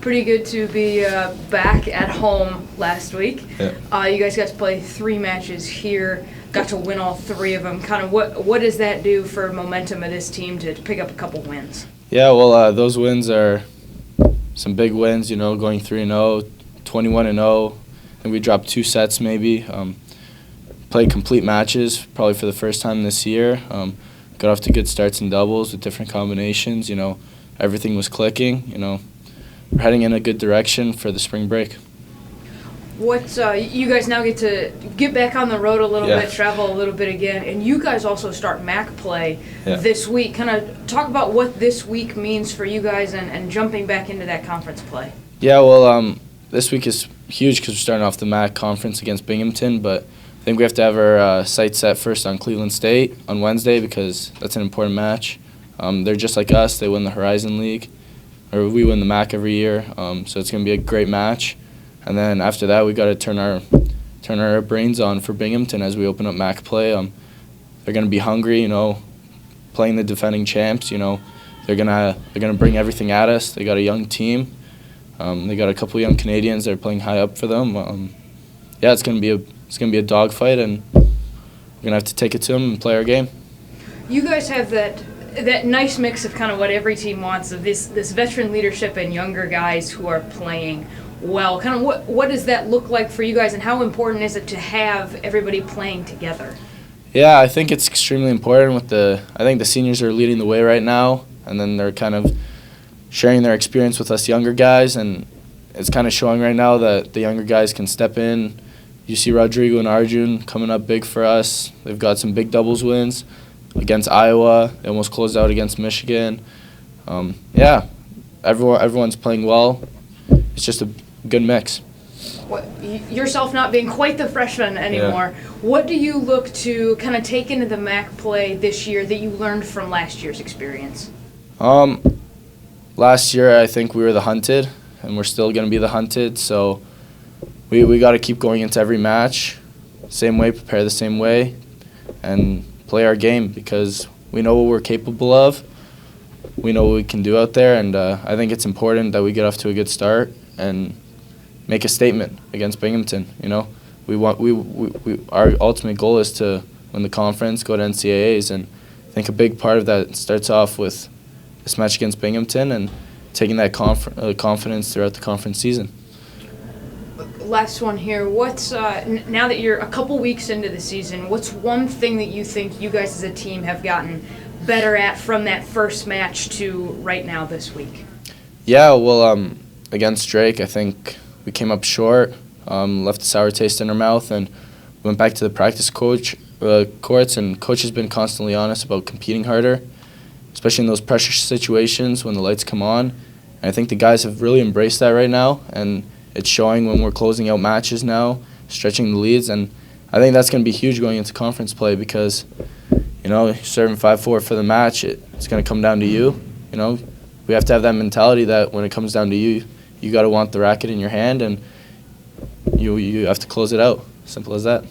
Pretty good to be back at home last week. Yeah. You guys got to play 3 matches here, got to win all 3 of them. Kind of what does that do for momentum of this team to pick up a couple wins? Yeah, well, those wins are some big wins, going 3-0, 21-0. I think we dropped 2 sets maybe. Played complete matches probably for the first time this year. Got off to good starts in doubles with different combinations. Everything was clicking. We're heading in a good direction for the spring break. You guys now get to get back on the road a little Yeah. bit, travel a little bit again, and you guys also start MAC play this week. Kind of talk about what this week means for you guys and jumping back into that conference play. Yeah, well, this week is huge because we're starting off the MAC conference against Binghamton, but I think we have to have our sights set first on Cleveland State on Wednesday because that's an important match. They're just like us. They win the Horizon League, or we win the MAC every year, so it's going to be a great match. And then after that, we got to turn our brains on for Binghamton as we open up MAC play. They're going to be hungry, playing the defending champs. They're gonna bring everything at us. They got a young team. They got a couple young Canadians that are playing high up for them. Yeah, it's gonna be a dogfight, and we're gonna have to take it to them and play our game. You guys have that nice mix of kind of what every team wants, of this veteran leadership and younger guys who are playing well. Kind of what does that look like for you guys, and how important is it to have everybody playing together? Yeah, I think it's extremely important. I think the seniors are leading the way right now, and then they're kind of sharing their experience with us younger guys, and it's kind of showing right now that the younger guys can step in. You see Rodrigo and Arjun coming up big for us. They've got some big doubles wins against Iowa. They almost closed out against Michigan. Yeah, everyone's playing well. It's just a good mix. Yourself not being quite the freshman anymore, what do you look to kind of take into the MAC play this year that you learned from last year's experience? Last year I think we were the hunted, and we're still going to be the hunted, so we got to keep going into every match, same way, prepare the same way, and play our game because we know what we're capable of. We know what we can do out there, and I think it's important that we get off to a good start and make a statement against Binghamton. Our ultimate goal is to win the conference, go to NCAAs, and I think a big part of that starts off with this match against Binghamton and taking that confidence throughout the conference season. Last one here. What's now that you're a couple weeks into the season, what's one thing that you think you guys as a team have gotten better at from that first match to right now this week? Yeah, well, against Drake, I think we came up short, left a sour taste in our mouth, and went back to the practice courts, and coach has been constantly honest about competing harder, especially in those pressure situations when the lights come on. And I think the guys have really embraced that right now, and it's showing when we're closing out matches now, stretching the leads, and I think that's going to be huge going into conference play because, serving 5-4 for the match, it's going to come down to you. We have to have that mentality that when it comes down to you, you got to want the racket in your hand, and you have to close it out. Simple as that.